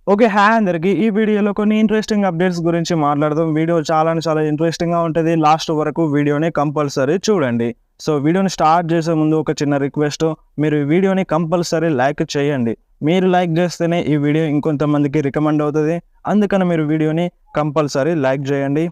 Okay. Hi అందరికి. ఈ వీడియోలో కొన్ని ఇంట్రెస్టింగ్ అప్డేట్స్ గురించి మాట్లాడదాం. వీడియో చాలా ఇంట్రెస్టింగ్‌గా ఉంటది. లాస్ట్ వరకు వీడియోని కంపల్సరీ చూడండి. సో, వీడియోని స్టార్ట్ చేసే ముందు ఒక చిన్న రిక్వెస్ట్. మీరు ఈ వీడియోని కంపల్సరీ లైక్ చేయండి. మీరు లైక్ చేస్తేనే ఈ వీడియో ఇంకొంతమందికి రికమెండ్ అవుతది. అందుకని మీరు వీడియోని కంపల్సరీ లైక్ చేయండి.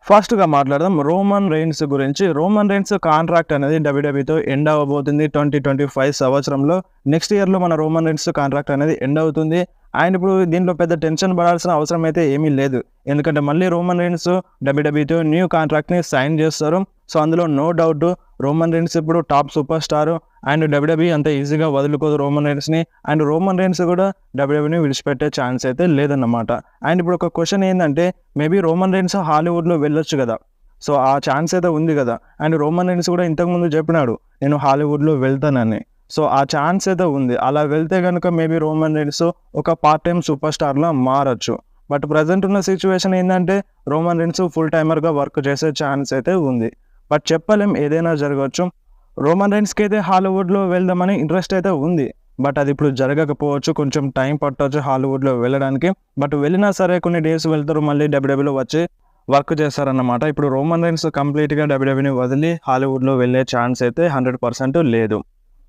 ఫస్ట్‌గా మాట్లాడదాం రోమన్ రెయిన్స్ గురించి. రోమన్ రెయిన్స్ కాంట్రాక్ట్ అనేది డబ్ల్యూడబ్ల్యూఈతో ఎండ్ అవ్వబోతుంది 2025 సంవత్సరంలో. నెక్స్ట్ ఇయర్‌లో మన రోమన్ రెయిన్స్ కాంట్రాక్ట్ అనేది ఎండ్ అవుతుంది. అండ్ ఇప్పుడు దీంట్లో పెద్ద టెన్షన్ పడాల్సిన అవసరం అయితే ఏమీ లేదు. ఎందుకంటే మళ్ళీ రోమన్ రెయిన్స్ డబ్ల్యూడబ్ల్యూఈతో న్యూ కాంట్రాక్ట్‌ని సైన్ చేస్తారు. సో, అందులో నో డౌట్ రోమన్ రెయిన్స్ ఇప్పుడు top super star. And WWE అంత ఈజీగా వదులుకోదు రోమన్ రెయిన్స్‌ని. అండ్ రోమన్ రెయిన్స్ కూడా డబ్ల్యూడబ్ల్యూఈని విడిచిపెట్టే ఛాన్స్ అయితే లేదన్నమాట. అండ్ ఇప్పుడు ఒక క్వెషన్ ఏందంటే మేబీ రోమన్ రెయిన్స్ హాలీవుడ్‌లో వెళ్ళొచ్చు కదా! సో, ఆ ఛాన్స్ అయితే ఉంది కదా! అండ్ రోమన్ రెయిన్స్ కూడా ఇంతకుముందు చెప్పినాడు నేను హాలీవుడ్‌లో వెళ్తానని. సో, ఆ ఛాన్స్ అయితే ఉంది. అలా వెళ్తే గనుక మేబీ రోమన్ రెయిన్స్ ఒక పార్ట్ టైమ్ సూపర్ స్టార్‌లా మారొచ్చు. బట్ ప్రెజెంట్ ఉన్న సిట్యుయేషన్ ఏందంటే రోమన్ రెయిన్స్ ఫుల్ టైమర్‌గా వర్క్ చేసే ఛాన్స్ అయితే ఉంది. బట్ చెప్పలేం ఏదైనా జరగొచ్చు. రోమన్ రెయిన్స్‌కి అయితే హాలీవుడ్‌లో వెళ్దామని ఇంట్రెస్ట్ అయితే ఉంది. బట్ అది ఇప్పుడు జరగకపోవచ్చు. కొంచెం టైం పట్టొచ్చు హాలీవుడ్‌లో వెళ్ళడానికి. బట్ వెళ్ళినా సరే కొన్ని డేస్ వెళ్తారు. మళ్ళీ డబ్ల్యూడబ్ల్యూఈలో వచ్చి వర్క్ చేస్తారన్నమాట. ఇప్పుడు రోమన్ రెయిన్స్ కంప్లీట్‌గా డబ్ల్యూడబ్ల్యూఈని వదిలి హాలీవుడ్‌లో వెళ్ళే ఛాన్స్ అయితే 100% లేదు.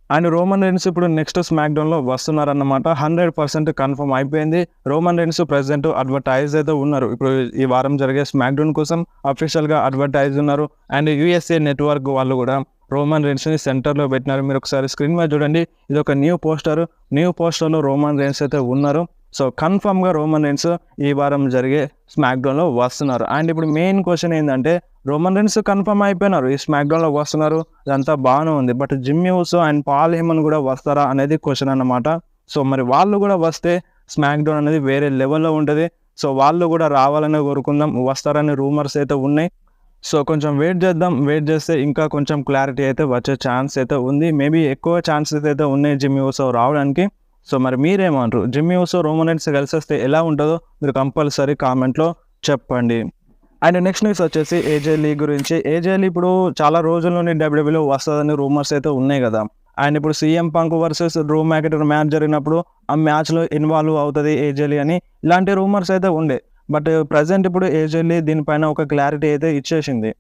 అండ్ రోమన్ రెయిన్స్ ఇప్పుడు నెక్స్ట్ స్మాక్ డౌన్‌లో వస్తున్నారన్నమాట. 100% కన్ఫర్మ్ అయిపోయింది. రోమన్ రెయిన్స్ ప్రెజెంట్ అడ్వర్టైజ్ అయితే ఉన్నారు. ఇప్పుడు ఈ వారం జరిగే స్మాక్ డౌన్ కోసం అఫీషియల్‌గా అడ్వర్టైజ్ ఉన్నారు. అండ్ యూఎస్ఏ నెట్వర్క్ వాళ్ళు కూడా రోమన్ రెయిన్స్‌ని సెంటర్‌లో పెట్టినారు. మీరు ఒకసారి స్క్రీన్ మీద చూడండి. ఇది ఒక న్యూ పోస్టర్. న్యూ పోస్టర్‌లో రోమన్ రెయిన్స్ అయితే ఉన్నారు. సో, కన్ఫర్మ్‌గా రోమన్ రెయిన్స్ ఈ వారం జరిగే స్మాక్ డౌన్‌లో వస్తున్నారు. అండ్ ఇప్పుడు మెయిన్ క్వెషన్ ఏందంటే రోమన్ రెయిన్స్ కన్ఫర్మ్ అయిపోయినారు. ఈ స్మాక్ డౌన్‌లో వస్తున్నారు. ఇదంతా బాగానే ఉంది. But Jimmy Uso and Paul Heyman కూడా వస్తారా అనేది క్వెషన్ అన్నమాట. సో, మరి వాళ్ళు కూడా వస్తే స్మాక్ డౌన్ అనేది వేరే లెవెల్‌లో ఉంటది. సో, వాళ్ళు కూడా రావాలని కోరుకుందాం. వస్తారని రూమర్స్ అయితే ఉన్నాయి. సో, కొంచెం వెయిట్ చేద్దాం. వెయిట్ చేస్తే ఇంకా కొంచెం క్లారిటీ అయితే వచ్చే ఛాన్స్ అయితే ఉంది. మేబీ ఎక్కువ ఛాన్సెస్ అయితే ఉన్నాయి జిమ్మీ ఊసో రావడానికి. సో, మరి మీరేమంటారు? జిమ్మీ ఊసో రోమన్ రెయిన్స్ కలిసొస్తే ఎలా ఉంటదో మీరు కంపల్సరీ కామెంట్‌లో చెప్పండి. అండ్ నెక్స్ట్ న్యూస్ వచ్చేసి ఏజే లీ గురించి. ఏజే లీ ఇప్పుడు చాలా రోజుల నుండి డబ్ల్యూడబ్ల్యూఈలో వస్తదని రూమర్స్ అయితే ఉన్నాయి కదా! అండ్ ఇప్పుడు CM punk versus Drew McIntyre match జరిగినప్పుడు ఆ మ్యాచ్‌లో ఇన్వాల్వ్ అవుతది ఏజే లీ అని ఇలాంటి రూమర్స్ అయితే ఉండే. బట్ ప్రెజెంట్ ఇప్పుడు ఏజే లీ దీనిపైన ఒక క్లారిటీ అయితే ఇచ్చేసింది.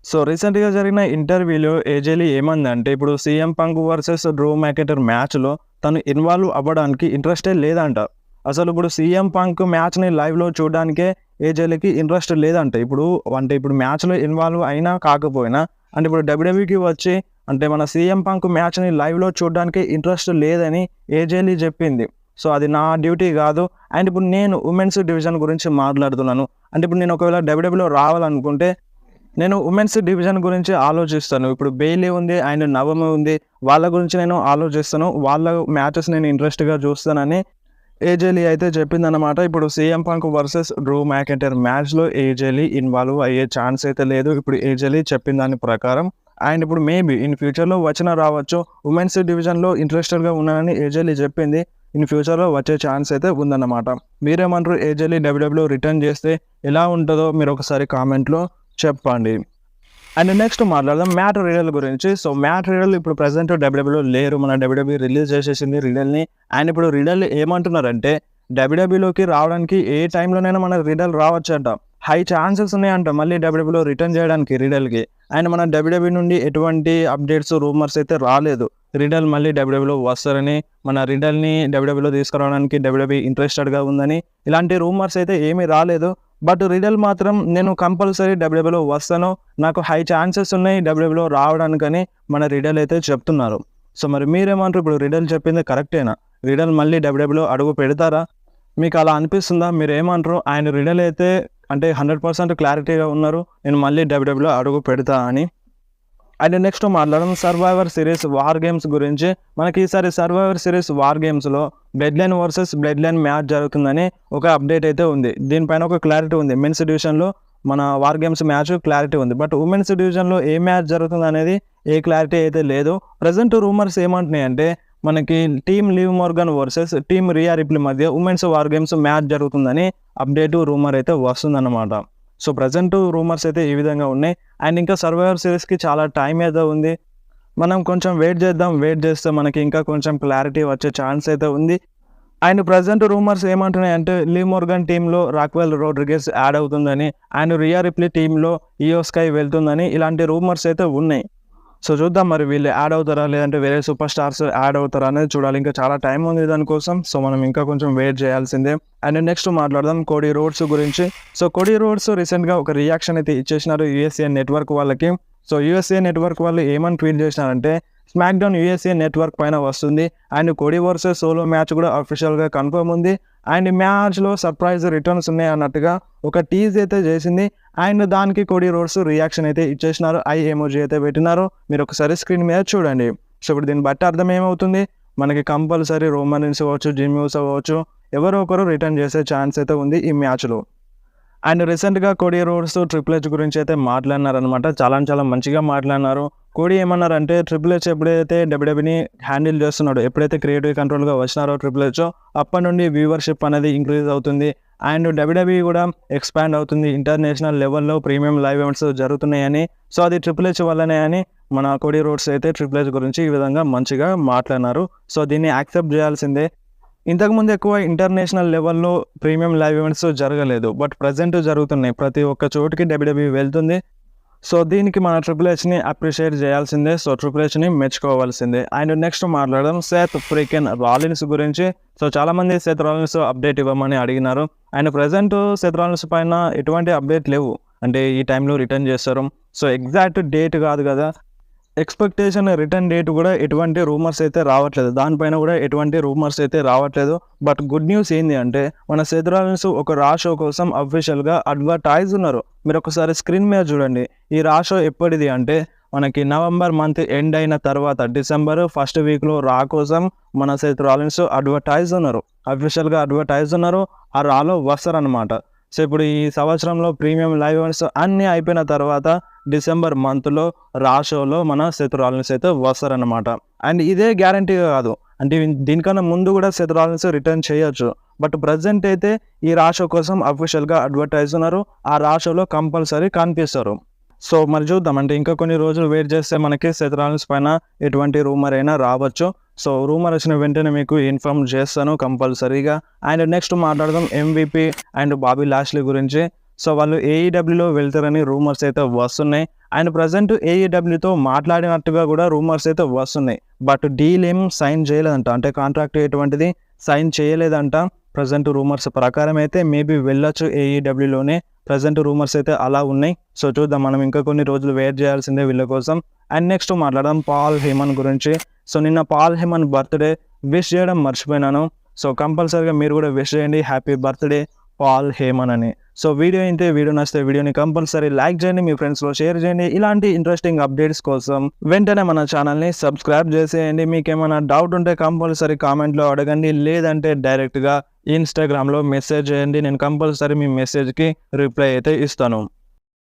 సో, రీసెంట్‌గా జరిగిన ఇంటర్వ్యూలో ఏజే లీ ఏమందంటే ఇప్పుడు CM punk versus Drew McIntyre మ్యాచ్‌లో తను ఇన్వాల్వ్ అవ్వడానికి ఇంట్రెస్టే లేదంట. అసలు ఇప్పుడు సీఎం పంక్ మ్యాచ్‌ని లైవ్‌లో చూడడానికే ఏజే లీకి ఇంట్రెస్ట్ లేదంట. ఇప్పుడు మ్యాచ్‌లో ఇన్వాల్వ్ అయినా కాకపోయినా అంటే ఇప్పుడు డబ్ల్యూడబ్ల్యూఈకి వచ్చి అంటే మన సీఎం పంక్ మ్యాచ్‌ని లైవ్‌లో చూడడానికి ఇంట్రెస్ట్ లేదని ఏజే లీ చెప్పింది. సో, అది నా డ్యూటీ కాదు. అండ్ ఇప్పుడు నేను ఉమెన్స్ డివిజన్ గురించి మాట్లాడుతున్నాను. అంటే ఇప్పుడు నేను ఒకవేళ డబ్ల్యూడబ్ల్యూఈలో రావాలనుకుంటే నేను ఉమెన్స్ డివిజన్ గురించి ఆలోచిస్తాను. ఇప్పుడు బెయిలీ ఉంది అండ్ నవమి ఉంది. వాళ్ళ గురించి నేను ఆలోచిస్తాను. వాళ్ళ మ్యాచెస్ నేను ఇంట్రెస్ట్‌గా చూస్తానని ఏజే లీ అయితే చెప్పిందనమాట. ఇప్పుడు CM punk versus Drew McIntyre మ్యాచ్‌లో ఏజే లీ ఇన్వాల్వ్ అయ్యే ఛాన్స్ అయితే లేదు. ఇప్పుడు ఏజే లీ చెప్పిన దాని ప్రకారం. అండ్ ఇప్పుడు మేబీ ఇన్ ఫ్యూచర్‌లో వచ్చినా రావచ్చు. ఉమెన్స్ డివిజన్‌లో ఇంట్రెస్టెడ్‌గా ఉన్నానని ఏజే లీ చెప్పింది. ఇన్ ఫ్యూచర్‌లో వచ్చే ఛాన్స్ అయితే ఉందన్నమాట. మీరేమంటారు? ఏజే లీ డబ్ల్యూడబ్ల్యూఈలో రిటర్న్ చేస్తే ఎలా ఉంటదో మీరు ఒకసారి కామెంట్‌లో చెప్పండి. అండ్ నెక్స్ట్ మాట్లాడదాం మ్యాట్ రిడల్ గురించి. సో, మ్యాట్ రిడల్ ఇప్పుడు ప్రెజెంట్ డబ్ల్యూడబ్ల్యూఈలో లేరు. మన డబ్ల్యూడబ్ల్యూఈ రిలీజ్ చేసేసింది రిడల్‌ని. అండ్ ఇప్పుడు రిడల్ ఏమంటున్నారంటే డబ్ల్యూడబ్ల్యూఈలోకి రావడానికి ఏ టైంలోనైనా మన రిడల్ రావచ్చంట. హై ఛాన్సెస్ ఉన్నాయంట మళ్ళీ డబ్ల్యూడబ్ల్యూఈలో రిటర్న్ చేయడానికి రిడల్‌కి. అండ్ మన డబ్ల్యూడబ్ల్యూఈ నుండి ఎటువంటి అప్డేట్స్, రూమర్స్ అయితే రాలేదు. రిడల్ మళ్ళీ డబ్ల్యూడబ్ల్యూఈలో వస్తారని, మన రిడల్‌ని డబ్ల్యూడబ్ల్యూఈలో తీసుకురావడానికి డబ్ల్యూడబ్ల్యూఈ ఇంట్రెస్టెడ్‌గా ఉందని ఇలాంటి రూమర్స్ అయితే ఏమీ రాలేదు. బట్ రిడల్ మాత్రం నేను కంపల్సరీ డబ్ల్యూడబ్ల్యూఈలో వస్తాను. నాకు హై ఛాన్సెస్ ఉన్నాయి డబ్ల్యూడబ్ల్యూఈలో రావడానికని మన రిడల్ అయితే చెప్తున్నారు. సో, మరి మీరేమంటారు? ఇప్పుడు రిడల్ చెప్పింది కరెక్టేనా? రిడల్ మళ్ళీ డబ్ల్యూడబ్ల్యూఈలో అడుగు పెడతారా? మీకు అలా అనిపిస్తుందా? మీరేమంటారు? ఆయన రిడల్ అయితే అంటే 100% క్లారిటీగా ఉన్నారు. నేను మళ్ళీ డబ్ల్యూడబ్ల్యూఈలో అడుగు పెడతా అని. అండ్ నెక్స్ట్ మాట్లాడడం సర్వైవర్ సిరీస్ వార్ గేమ్స్ గురించి. మనకి ఈసారి సర్వైవర్ సిరీస్ వార్ గేమ్స్‌లో blood line versus blood line match జరుగుతుందని ఒక అప్డేట్ అయితే ఉంది. దీనిపైన ఒక క్లారిటీ ఉంది. మెన్స్ డివిజన్‌లో మన వార్ గేమ్స్ మ్యాచ్ క్లారిటీ ఉంది. బట్ ఉమెన్స్ డివిజన్‌లో ఏ మ్యాచ్ జరుగుతుందనేది ఏ క్లారిటీ అయితే లేదు. ప్రెజెంట్ రూమర్స్ ఏమంటున్నాయంటే మనకి team Liv Morgan versus team Rhea Ripley మధ్య ఉమెన్స్ వార్ గేమ్స్ మ్యాచ్ జరుగుతుందని రూమర్ అయితే వస్తుందన్నమాట. సో, ప్రెజెంట్ రూమర్స్ అయితే ఈ విధంగా ఉన్నాయి. అండ్ ఇంకా సర్వైవర్ సిరీస్‌కి చాలా టైం అయితే ఉంది. మనం కొంచెం వెయిట్ చేద్దాం. వెయిట్ చేస్తే మనకి ఇంకా కొంచెం క్లారిటీ వచ్చే ఛాన్స్ అయితే ఉంది. అండ్ ప్రజెంట్ రూమర్స్ ఏమంటున్నాయంటే లీ మోర్గన్ టీంలో రాక్వెల్ రోడ్రిగెస్ యాడ్ అవుతుందని అండ్ రియా రిప్లీ టీంలో ఇయో స్కై వెళ్తుందని ఇలాంటి రూమర్స్ అయితే ఉన్నాయి. సో చూద్దాం మరి వీళ్ళు యాడ్ అవుతారా లేదంటే వేరే సూపర్ స్టార్స్ యాడ్ అవుతారా అనేది చూడాలి. ఇంకా చాలా టైం ఉంది దానికోసం. సో మనం ఇంకా కొంచెం వెయిట్ చేయాల్సిందే. అండ్ నెక్స్ట్ మాట్లాడదాం కోడీ రోడ్స్ గురించి. సో కోడీ రోడ్స్ రీసెంట్గా ఒక రియాక్షన్ అయితే ఇచ్చేసినారు యూఎస్ఏ నెట్వర్క్ వాళ్ళకి. సో యూఎస్ఏ నెట్వర్క్ వాళ్ళు ఏమని ట్వీట్ చేసినారంటే స్మాక్ డౌన్ యూఎస్ఏ నెట్వర్క్ పైన వస్తుంది and Cody versus Solo match కూడా అఫీషియల్గా కన్ఫర్మ్ ఉంది. అండ్ మ్యాచ్లో సర్ప్రైజ్ రిటర్న్స్ ఉన్నాయి అన్నట్టుగా ఒక టీజ్ అయితే చేసింది. అండ్ దానికి కోడీ రోడ్స్ రియాక్షన్ అయితే ఇచ్చేసినారు. ఐ ఎమోజీ అయితే పెట్టినారు. మీరు ఒకసారి స్క్రీన్ మీద చూడండి. సో ఇప్పుడు దీన్ని బట్టి అర్థం ఏమవుతుంది, మనకి కంపల్సరీ రోమన్ రీన్స్ అవ్వచ్చు, జిమ్ యూస్ అవ్వచ్చు, ఎవరో ఒకరు రిటర్న్ చేసే ఛాన్స్ అయితే ఉంది ఈ మ్యాచ్లో. అండ్ రీసెంట్గా కోడీ రోడ్స్ ట్రిపుల్ హెచ్ గురించి అయితే మాట్లాడినారనమాట. చాలా మంచిగా మాట్లాడినారు. కోడీ ఏమన్నారంటే ట్రిపుల్ హెచ్ ఎప్పుడైతే డబ్ల్యూడబ్ల్యూని హ్యాండిల్ చేస్తున్నాడో, ఎప్పుడైతే క్రియేటివ్ కంట్రోల్గా వచ్చినారో ట్రిపుల్ హెచ్, అప్పటి నుండి వ్యూవర్షిప్ అనేది ఇంక్రీజ్ అవుతుంది అండ్ డబ్ల్యూడబ్ల్యూఈ కూడా ఎక్స్పాండ్ అవుతుంది. ఇంటర్నేషనల్ లెవెల్లో ప్రీమియం లైవ్ ఈవెంట్స్ జరుగుతున్నాయని, సో అది ట్రిపుల్ హెచ్ వల్లనే అని మన కోడీ రోడ్స్ అయితే ట్రిపుల్ హెచ్ గురించి ఈ విధంగా మంచిగా మాట్లాడినారు. సో దీన్ని యాక్సెప్ట్ చేయాల్సిందే. ఇంతకుముందు ఎక్కువ ఇంటర్నేషనల్ లెవెల్లో ప్రీమియం లైవ్ ఈవెంట్స్ జరగలేదు, బట్ ప్రజెంట్ జరుగుతున్నాయి. ప్రతి ఒక్క చోటుకి డబ్ల్యూడబ్ల్యూఈ వెళ్తుంది. సో దీనికి మన ట్రిపుల్ హెచ్ని అప్రిషియేట్ చేయాల్సిందే. సో ట్రిపుల్ హెచ్ని మెచ్చుకోవాల్సిందే. అండ్ నెక్స్ట్ మాట్లాడదాం సెత్ ఫ్రీకెన్ రాలిన్స్ గురించి. సో చాలామంది సెత్ రాలిన్స్ అప్డేట్ ఇవ్వమని అడిగినారు. అండ్ ప్రజెంట్ సెత్ రాలిన్స్ పైన ఎటువంటి అప్డేట్ లేవు, అంటే ఈ టైంలో రిటర్న్ చేస్తారు. సో ఎగ్జాక్ట్ డేట్ కాదు కదా, ఎక్స్పెక్టేషన్ రిటర్న్ డేట్ కూడా ఎటువంటి రూమర్స్ అయితే రావట్లేదు, దానిపైన కూడా ఎటువంటి రూమర్స్ అయితే రావట్లేదు. బట్ గుడ్ న్యూస్ ఏంటి అంటే మన సెత్ రాలిన్స్ ఒక రా షో కోసం అఫీషియల్గా అడ్వర్టైజ్ ఉన్నారు. మీరు ఒకసారి స్క్రీన్ మీద చూడండి. ఈ రా షో ఎప్పటిది అంటే మనకి నవంబర్ మంత్ ఎండ్ అయిన తర్వాత డిసెంబర్ ఫస్ట్ వీక్లో రా కోసం మన సెత్ రాలిన్స్ అడ్వర్టైజ్ ఉన్నారు, అఫీషియల్గా అడ్వర్టైజ్ ఉన్నారు. ఆ రాలో వస్తారనమాట. సో ఇప్పుడు ఈ సంవత్సరంలో ప్రీమియం లైవ్ ఈవెంట్స్ అన్నీ అయిపోయిన తర్వాత డిసెంబర్ మంత్లో రా షోలో మన సెత్ రాలిన్స్ అయితే వస్తారనమాట. అండ్ ఇదే గ్యారంటీగా కాదు, అంటే దీనికన్నా ముందు కూడా సెత్ రాలిన్స్ రిటర్న్ చేయొచ్చు. బట్ ప్రజెంట్ అయితే ఈ రా షో కోసం అఫీషియల్గా అడ్వర్టైజ్ ఉన్నారు. ఆ రా షోలో కంపల్సరీ కనిపిస్తారు. సో మరి చూద్దాం, అంటే ఇంకా కొన్ని రోజులు వెయిట్ చేస్తే మనకి సెత్ రాలిన్స్ పైన ఎటువంటి రూమర్ అయినా రావచ్చు. సో రూమర్ వచ్చిన వెంటనే మీకు ఇన్ఫార్మ్ చేస్తాను కంపల్సరీగా. అండ్ నెక్స్ట్ మాట్లాడదాం MVP అండ్ బాబీ లాష్లీ గురించి. సో వాళ్ళు AEWలో వెళ్తారని రూమర్స్ అయితే వస్తున్నాయి. అండ్ ప్రజెంట్ AEWతో మాట్లాడినట్టుగా కూడా రూమర్స్ అయితే వస్తున్నాయి. బట్ డీల్ ఏం సైన్ చేయలేదంట, అంటే కాంట్రాక్ట్ ఎటువంటిది సైన్ చేయలేదంట. ప్రజెంట్ రూమర్స్ ప్రకారం అయితే మేబీ వెళ్ళొచ్చు AEWలోనే. ప్రజెంట్ రూమర్స్ అయితే అలా ఉన్నాయి. సో చూద్దాం, మనం ఇంకా కొన్ని రోజులు వెయిట్ చేయాల్సిందే వీళ్ళ కోసం. అండ్ నెక్స్ట్ మాట్లాడదాం పాల్ హేమన్ గురించి. సో నిన్న పాల్ హేమన్ బర్త్డే విష్ చేయడం మర్చిపోయినాను. సో కంపల్సరీగా మీరు కూడా విష్ చేయండి, హ్యాపీ బర్త్డే పాల్ హేమన్ అని. సో వీడియో నచ్చితే వీడియోని కంపల్సరీ లైక్ చేయండి, మీ ఫ్రెండ్స్లో షేర్ చేయండి. ఇలాంటి ఇంట్రెస్టింగ్ అప్డేట్స్ కోసం వెంటనే మన ఛానల్ని సబ్స్క్రైబ్ చేసేయండి. మీకు ఏమైనా డౌట్ ఉంటే కంపల్సరీ కామెంట్లో అడగండి, లేదంటే డైరెక్ట్గా ఇన్స్టాగ్రామ్లో మెసేజ్ చేయండి. నేను కంపల్సరీ మీ మెసేజ్కి రిప్లై అయితే ఇస్తాను.